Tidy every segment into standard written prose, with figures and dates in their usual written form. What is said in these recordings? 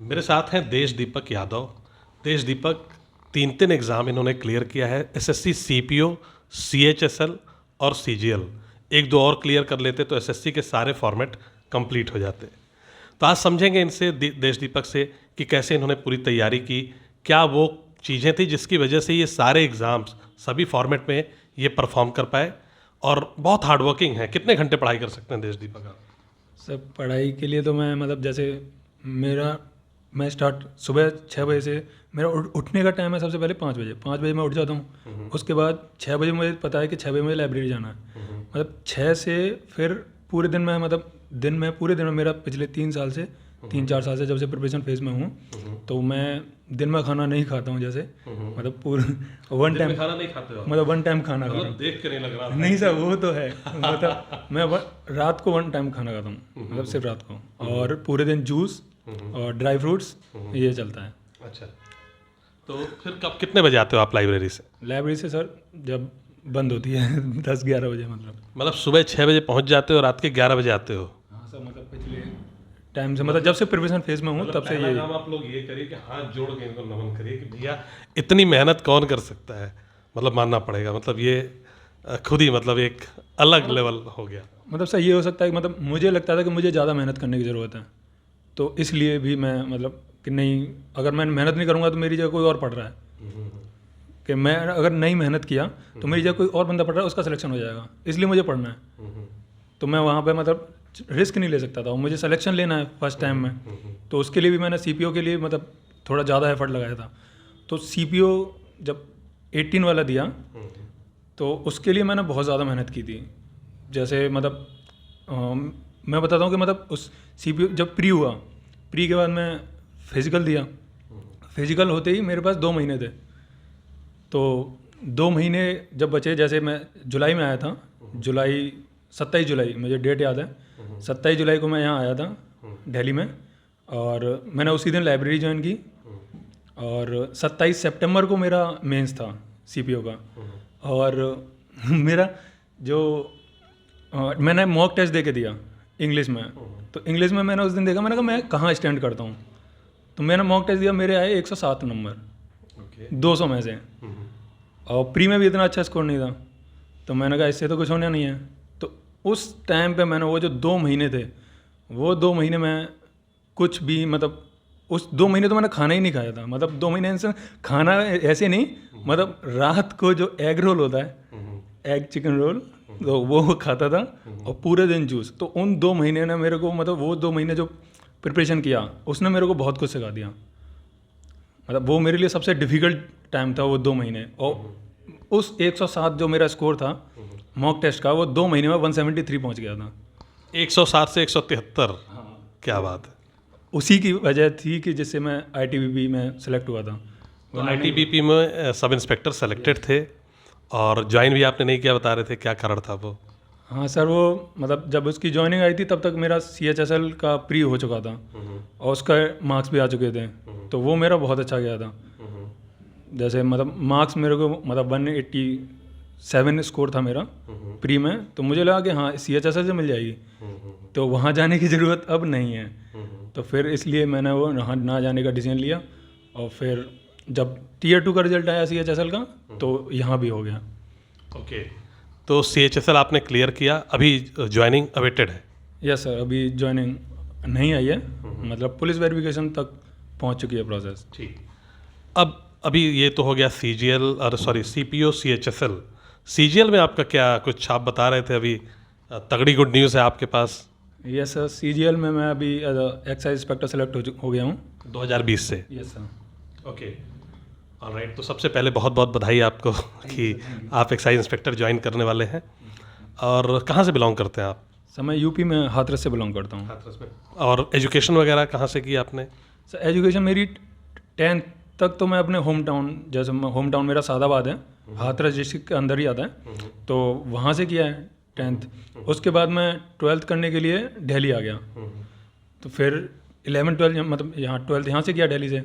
मेरे साथ हैं देश दीपक यादव। देश दीपक 3 एग्ज़ाम इन्होंने क्लियर किया है, एसएससी सीपीओ, सीएचएसएल और सीजीएल। एक दो और क्लियर कर लेते तो एसएससी के सारे फॉर्मेट कंप्लीट हो जाते। तो आज समझेंगे इनसे देश दीपक से कि कैसे इन्होंने पूरी तैयारी की, क्या वो चीज़ें थी जिसकी वजह से ये सारे एग्ज़ाम्स सभी फॉर्मेट में ये परफॉर्म कर पाए, और बहुत हार्डवर्किंग है। कितने घंटे पढ़ाई कर सकते हैं देश दीपक आप? सर पढ़ाई के लिए तो मैं जैसे मैं स्टार्ट सुबह 6 बजे से मेरा उठने का टाइम है। सबसे पहले 5 बजे, 5 बजे मैं उठ जाता हूँ। उसके बाद 6 बजे मुझे पता है कि 6 बजे मुझे लाइब्रेरी जाना है। 6 से फिर पूरे दिन में पूरे दिन में मेरा पिछले 3 साल से 3-4 साल से जब से प्रिपरेशन फेज में हूँ, तो मैं दिन में खाना नहीं खाता हूँ। जैसे पूरा वन टाइम खाना नहीं खाते हो? वन टाइम खाना खाता हूँ। देख के नहीं लग रहा। नहीं सर, वो तो है। मैं रात को वन टाइम खाना खाता हूँ, सिर्फ रात को। और पूरे दिन जूस और ड्राई फ्रूट्स ये चलता है। अच्छा, तो फिर कब कितने बजे आते हो आप लाइब्रेरी से? लाइब्रेरी से सर जब बंद होती है 10-11 बजे। मतलब सुबह 6 बजे पहुंच जाते हो, रात के 11 बजे आते हो? हाँ सर, पिछले टाइम से जब से प्रिपरेशन फेज में हूँ तब से ये आप लोग ये करिए कि हाथ जोड़ के इनको नमन करिए कि भैया इतनी मेहनत कौन कर सकता है। मानना पड़ेगा, ये खुद ही एक अलग लेवल हो गया। सर ये हो सकता है कि मुझे लगता था कि मुझे ज़्यादा मेहनत करने की ज़रूरत है, तो इसलिए भी मैं कि नहीं, अगर मैं मेहनत नहीं करूँगा तो मेरी जगह कोई और पढ़ रहा है, कि मैं अगर नहीं मेहनत किया तो मेरी जगह कोई और बंदा पढ़ रहा है, उसका सिलेक्शन हो जाएगा, इसलिए मुझे पढ़ना है। तो मैं वहाँ पे रिस्क नहीं ले सकता था। मुझे सिलेक्शन लेना है फर्स्ट टाइम में, तो उसके लिए भी मैंने सीपीओ के लिए थोड़ा ज़्यादा एफर्ट लगाया था। तो सीपीओ जब 18 वाला दिया तो उसके लिए मैंने बहुत ज़्यादा मेहनत की थी। जैसे मैं बताता हूँ कि उस सीपीओ जब प्री हुआ, प्री के बाद मैं फिज़िकल दिया। फिज़िकल होते ही मेरे पास 2 महीने थे, तो 2 महीने जब बचे, जैसे मैं जुलाई में आया था, 27 जुलाई मुझे डेट याद है। 27 जुलाई को मैं यहाँ आया था दिल्ली में, और मैंने उसी दिन लाइब्रेरी ज्वाइन की। और 27 सितंबर को मेरा मेंस था सीपीओ का। और मेरा जो मैंने मॉक टेस्ट दे के दिया इंग्लिश में, तो इंग्लिश में मैंने उस दिन देखा, मैंने कहा मैं कहाँ स्टैंड करता हूँ। तो मैंने मॉक टेस्ट दिया, मेरे आए 107 नंबर 200 में से। और प्री में भी इतना अच्छा स्कोर नहीं था, तो मैंने कहा इससे तो कुछ होना नहीं है। तो उस टाइम पे मैंने वो जो 2 महीने थे, वो 2 महीने में कुछ भी उस 2 महीने तो मैंने खाना ही नहीं खाया था। 2 महीने से खाना ऐसे नहीं, रात को जो एग रोल होता है, एग चिकन रोल, तो वो खाता था, और पूरे दिन जूस। तो उन 2 महीने ने मेरे को वो 2 महीने जो प्रिपरेशन किया उसने मेरे को बहुत कुछ सिखा दिया। वो मेरे लिए सबसे डिफ़िकल्ट टाइम था वो 2 महीने। और उस 107 जो मेरा स्कोर था मॉक टेस्ट का, वो 2 महीने में 173 पहुंच गया था। 107 से 173? क्या बात है। उसी की वजह थी कि जिससे मैं आईटीबीपी में सेलेक्ट हुआ था। तो आईटीबीपी में सब इंस्पेक्टर सेलेक्टेड थे, और ज्वाइन भी आपने नहीं किया, बता रहे थे, क्या कारण था वो? हाँ सर, वो जब उसकी ज्वाइनिंग आई थी तब तक मेरा सीएचएसएल का प्री हो चुका था, और उसका मार्क्स भी आ चुके थे, तो वो मेरा बहुत अच्छा गया था। जैसे मार्क्स मेरे को 187 स्कोर था मेरा प्री में, तो मुझे लगा कि हाँ सीएचएसएल से मिल जाएगी, तो वहाँ जाने की ज़रूरत अब नहीं है। तो फिर इसलिए मैंने वो वहाँ ना जाने का डिसीजन लिया। और फिर जब Tier 2 का रिजल्ट आया सीएचएसएल का, तो यहाँ भी हो गया। ओके, तो सीएचएसएल आपने क्लियर किया, अभी ज्वाइनिंग अवेटेड है? यस सर, अभी ज्वाइनिंग नहीं आई है, पुलिस वेरिफिकेशन तक पहुंच चुकी है प्रोसेस। ठीक। अब अभी ये तो हो गया सीजीएल, और सॉरी सीपीओ सीएचएसएल। सीजीएल में आपका क्या, कुछ आप बता रहे थे अभी, तगड़ी गुड न्यूज़ है आपके पास? यस सर, सीजीएल में मैं अभी एक्साइज इंस्पेक्टर सेलेक्ट हो गया हूँ 2020 से। Yes sir. Okay, alright. तो सबसे पहले बहुत बहुत बधाई आपको कि आप एक्साइज इंस्पेक्टर ज्वाइन करने वाले हैं। और कहाँ से बिलोंग करते हैं आप? सर मैं यूपी में हाथरस से बिलोंग करता हूँ। हाथरस में। और एजुकेशन वगैरह कहाँ से की आपने? सर एजुकेशन मेरी 10th तक तो मैं अपने होम टाउन, जैसे होम टाउन मेरा सादाबाद है, हाथरस डिस्ट्रिक्ट के अंदर ही आता है, तो वहाँ से किया है 10th। उसके बाद मैं 12th करने के लिए दिल्ली आ गया, तो फिर 11 12 यहाँ 12th यहाँ से किया दिल्ली से।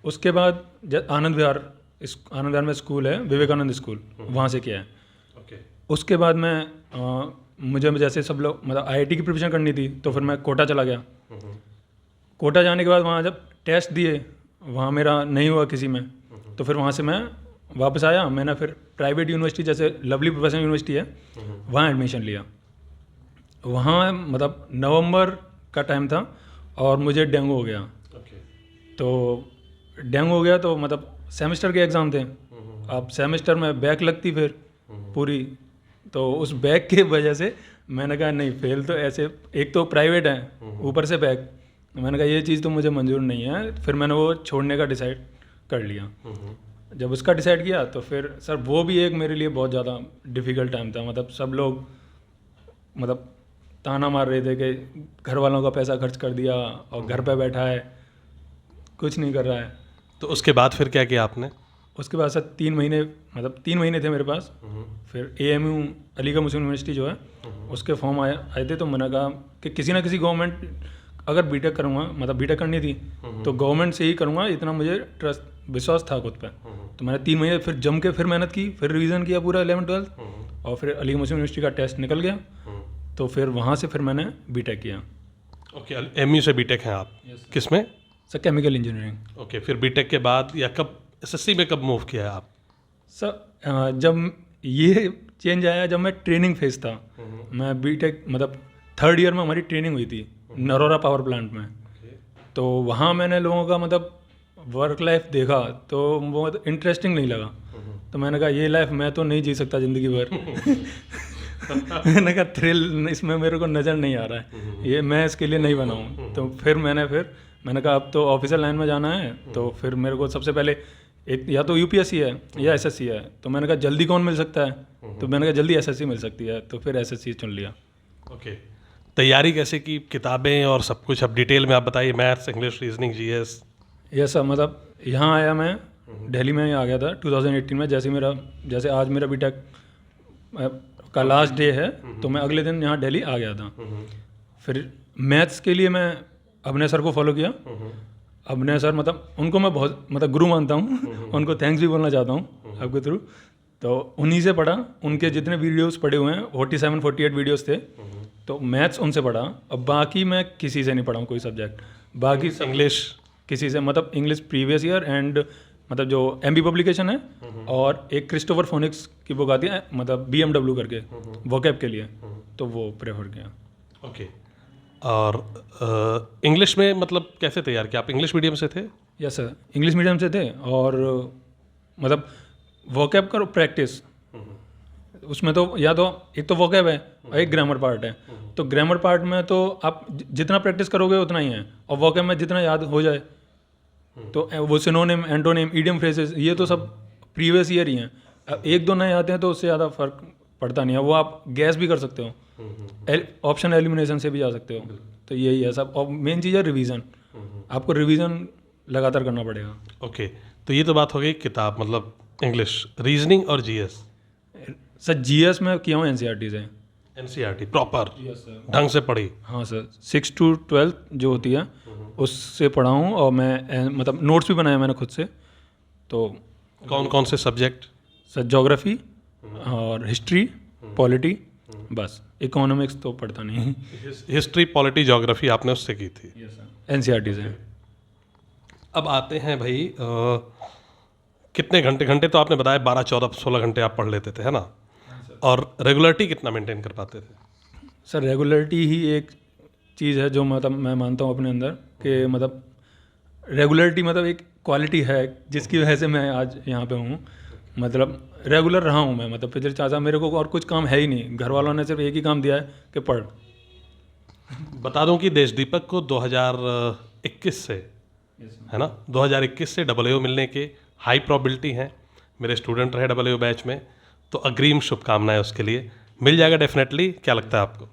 उसके बाद आनंद विहार में स्कूल है, विवेकानंद स्कूल, वहाँ से किया है। उसके बाद मैं मुझे जैसे सब लोग आईआईटी की प्रिपरेशन करनी थी, तो फिर मैं कोटा चला गया। कोटा जाने के बाद वहाँ जब टेस्ट दिए, वहाँ मेरा नहीं हुआ किसी में, तो फिर वहाँ से मैं वापस आया। मैंने फिर प्राइवेट यूनिवर्सिटी जैसे लवली प्रोफेशनल यूनिवर्सिटी है, वहाँ एडमिशन लिया। वहाँ मतलब नवंबर का टाइम था और मुझे डेंगू हो गया। तो डेंगू हो गया तो मतलब सेमेस्टर के एग्ज़ाम थे। अब सेमेस्टर में बैक लगती फिर पूरी, तो उस बैक की वजह से मैंने कहा नहीं, फेल तो ऐसे, एक तो प्राइवेट है ऊपर से बैक, मैंने कहा ये चीज़ तो मुझे मंजूर नहीं है। फिर मैंने वो छोड़ने का डिसाइड कर लिया। जब उसका डिसाइड किया तो फिर सर वो भी एक मेरे लिए बहुत ज़्यादा डिफ़िकल्ट टाइम था। मतलब सब लोग मतलब ताना मार रहे थे कि घर वालों का पैसा खर्च कर दिया और घर पे बैठा है, कुछ नहीं कर रहा है। तो उसके बाद फिर क्या किया आपने? उसके बाद सर 3 महीने, मतलब 3 महीने थे मेरे पास। फिर AMU अलीगढ़ मुस्लिम यूनिवर्सिटी जो है उसके फॉर्म आए थे, तो मैंने कहा कि किसी ना किसी गवर्नमेंट, अगर बीटेक करूँगा, मतलब बीटेक करनी थी तो गवर्नमेंट से ही करूँगा, इतना मुझे ट्रस्ट विश्वास था खुद पे। तो मैंने 3 महीने फिर जम के फिर मेहनत की, फिर रिवीजन किया पूरा 11th-12th, और फिर अलीगढ़ मुस्लिम यूनिवर्सिटी का टेस्ट निकल गया। तो फिर वहाँ से फिर मैंने बीटेक किया। ओके, MU से बीटेक हैं आप? किस में? Sir chemical engineering. ओके, फिर बीटेक के बाद या कब SSC में कब मूव किया है आप? सर जब ये चेंज आया, जब मैं ट्रेनिंग फेज था, मैं बीटेक मतलब 3rd ईयर में हमारी ट्रेनिंग हुई थी नरोरा पावर प्लांट में। तो वहाँ मैंने लोगों का मतलब वर्क लाइफ देखा तो वो इंटरेस्टिंग नहीं लगा। तो मैंने कहा ये लाइफ मैं तो नहीं जी सकता ज़िंदगी भर। मैंने कहा थ्रिल इसमें मेरे को नज़र नहीं आ रहा है, ये मैं इसके लिए नहीं बना हूँ। तो फिर मैंने कहा अब तो ऑफिसर लाइन में जाना है। तो फिर मेरे को सबसे पहले एक या तो UPSC है या SSC है। तो मैंने कहा जल्दी कौन मिल सकता है, तो मैंने कहा जल्दी SSC मिल सकती है, तो फिर SSC चुन लिया। ओके, तैयारी कैसे की, किताबें और सब कुछ अब डिटेल में आप बताइए, maths, English, reasoning, GS? Yes sir, मतलब यहाँ आया मैं दिल्ली में ही आ गया था 2018 में। जैसे आज मेरा बीटेक का लास्ट डे है, तो मैं अगले दिन यहाँ दिल्ली आ गया था। फिर मैथ्स के लिए मैं अभिनय सर को फॉलो किया। अभिनय सर मतलब उनको मैं बहुत मतलब गुरु मानता हूँ, उनको थैंक्स भी बोलना चाहता हूँ आपके थ्रू। तो उन्हीं से पढ़ा, उनके जितने वीडियोस पढ़े हुए हैं 47-48 वीडियोस थे, तो मैथ्स उनसे पढ़ा। अब बाकी मैं किसी से नहीं पढ़ा हूँ कोई सब्जेक्ट, बाकी इंग्लिश किसी से, मतलब इंग्लिश प्रीवियस ईयर एंड मतलब जो MB पब्लिकेशन है, और एक क्रिस्टोफर फोनिक्स की बुक आती है मतलब BMW करके वोकैब के लिए, तो वो प्रेफर किया। ओके, और इंग्लिश में मतलब कैसे तैयार किया आप? इंग्लिश मीडियम से थे? यस सर, इंग्लिश मीडियम से थे। और मतलब वोकैब करो प्रैक्टिस, उसमें तो या तो एक तो वोकैब है और एक ग्रामर पार्ट है। तो ग्रामर पार्ट में तो आप जितना प्रैक्टिस करोगे उतना ही है, और वोकैब में जितना याद हो जाए, तो वो सिनोनिम, एंटोनिम, इडियम फ्रेजेस, ये तो सब प्रीवियस ईयर ही हैं। अब एक दो नए आते हैं तो उससे ज़्यादा फर्क पड़ता नहीं है, वो आप गैस भी कर सकते हो, ऑप्शन एलिमिनेशन से भी जा सकते हो। तो यही है सब, और मेन चीज़ है रिवीजन, आपको रिवीजन लगातार करना पड़ेगा। ओके, तो ये तो बात हो गई किताब, मतलब इंग्लिश, रीजनिंग और GS? सर GS में किया हूँ NCERT से। NCERT प्रॉपर ढंग से पढ़ी? हाँ सर, 6 to 12 जो होती है उससे पढ़ा हूँ, और मैं मतलब नोट्स भी बनाए मैंने खुद से। तो कौन कौन से सब्जेक्ट? सर ज्योग्राफी और हिस्ट्री, पॉलिटी, बस इकोनॉमिक्स तो पढ़ता नहीं। हिस्ट्री, पॉलिटी, ज्योग्राफी आपने उससे की थी? NCERT से। अब आते हैं भाई, कितने घंटे तो आपने बताया 12, 14, 16 घंटे आप पढ़ लेते थे, है ना? और रेगुलरिटी कितना मेंटेन कर पाते थे? सर रेगुलरिटी ही एक चीज़ है जो मतलब मैं मानता हूँ अपने अंदर, कि मतलब रेगुलरिटी मतलब एक क्वालिटी है जिसकी वजह से मैं आज यहाँ पे हूँ। मतलब रेगुलर रहा हूँ मैं, मतलब फिर चाचा मेरे को और कुछ काम है ही नहीं, घर वालों ने सिर्फ एक ही काम दिया है कि पढ़। बता दूं कि देश दीपक को 2021 से, है ना, 2021 से WO मिलने के हाई प्रोबेबिलिटी हैं। मेरे स्टूडेंट रहे WO बैच में, तो अग्रिम शुभकामनाएं उसके लिए। मिल जाएगा डेफिनेटली, क्या लगता है आपको?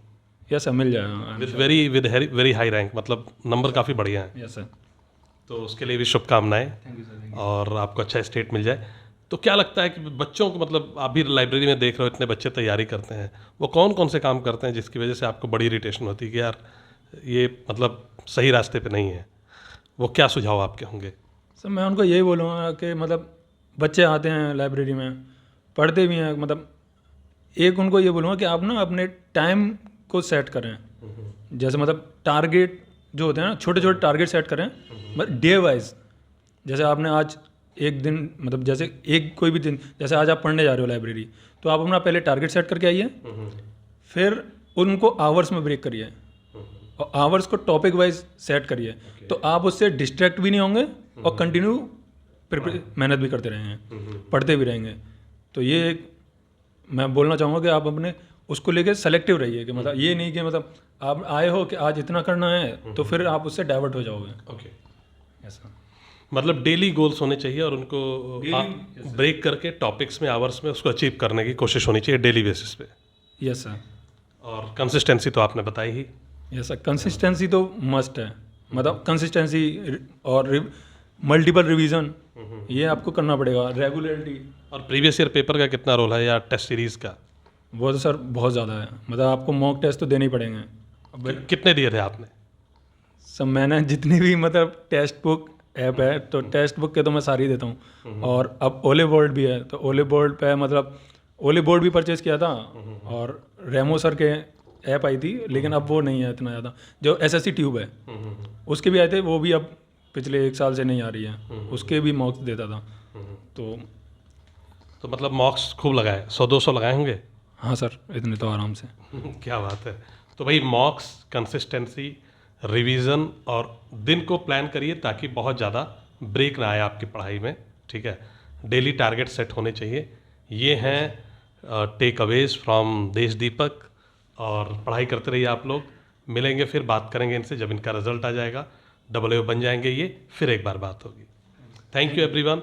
यस सर, मिल जाएगा विद वेरी हाई रैंक, मतलब नंबर काफ़ी बढ़िया है। यस सर, तो उसके लिए भी शुभकामनाएं, और आपको अच्छा स्टेट मिल जाए। तो क्या लगता है कि बच्चों को, मतलब आप भी लाइब्रेरी में देख रहे हो इतने बच्चे तैयारी करते हैं, वो कौन कौन से काम करते हैं जिसकी वजह से आपको बड़ी इरिटेशन होती है कि यार ये मतलब सही रास्ते पे नहीं है? वो क्या सुझाव आपके होंगे? सर मैं उनको यही बोलूँगा कि मतलब बच्चे आते हैं लाइब्रेरी में, पढ़ते भी हैं, मतलब एक उनको ये बोलूँगा कि आप ना अपने टाइम को सेट करें। जैसे मतलब टारगेट जो होते हैं ना छोटे छोटे टारगेट सेट करें, मतलब डे वाइज। जैसे आपने आज एक दिन, मतलब जैसे एक कोई भी दिन, जैसे आज आप पढ़ने जा रहे हो लाइब्रेरी, तो आप अपना पहले टारगेट सेट करके आइए, फिर उनको आवर्स में ब्रेक करिए और आवर्स को टॉपिक वाइज सेट करिए, तो आप उससे डिस्ट्रैक्ट भी नहीं होंगे और कंटिन्यू मेहनत भी करते रहेंगे, पढ़ते भी रहेंगे। तो ये एक मैं बोलना चाहूँगा कि आप अपने उसको लेके सेलेक्टिव रहिए, कि मतलब ये नहीं कि मतलब आप आए हो कि आज इतना करना है तो फिर आप उससे डाइवर्ट हो जाओगे। ओके, ऐसा मतलब डेली गोल्स होने चाहिए और उनको ब्रेक करके टॉपिक्स में, आवर्स में उसको अचीव करने की कोशिश होनी चाहिए डेली बेसिस पे। Yes sir. और कंसिस्टेंसी तो आपने बताई ही। यस सर, कंसिस्टेंसी तो मस्ट है, मतलब कंसिस्टेंसी और मल्टीपल रिवीजन ये आपको करना पड़ेगा, रेगुलरिटी। और प्रीवियस ईयर पेपर का कितना रोल है या टेस्ट सीरीज का? वो तो सर बहुत ज़्यादा है, मतलब आपको मॉक टेस्ट तो देने ही पड़ेंगे। अब कितने दिए थे आपने? सब मैंने जितनी भी मतलब टेक्स्ट बुक ऐप है, तो टेक्स्ट बुक के तो मैं सारी देता हूँ। और अब ओले बोर्ड भी है, तो ओले बोर्ड पे मतलब ओले बोर्ड भी परचेज़ किया था, और रेमो सर के ऐप आई थी, लेकिन अब वो नहीं है इतना ज़्यादा। जो एसएससी ट्यूब है उसके भी आए थे, वो भी अब पिछले 1 साल से नहीं आ रही है, उसके भी मॉक्स देता था। तो मतलब मॉक्स खूब लगाए, 100-200 लगाए होंगे? हाँ सर, इतने तो आराम से। क्या बात है। तो भाई मॉक्स, कंसिस्टेंसी, रिवीजन और दिन को प्लान करिए ताकि बहुत ज़्यादा ब्रेक ना आए आपकी पढ़ाई में, ठीक है। डेली टारगेट सेट होने चाहिए। ये हैं टेक अवेज फ्रॉम देश दीपक। और पढ़ाई करते रहिए आप लोग। मिलेंगे, फिर बात करेंगे इनसे जब इनका रिजल्ट आ जाएगा, AA बन जाएंगे ये, फिर एक बार बात होगी। Thank you everyone.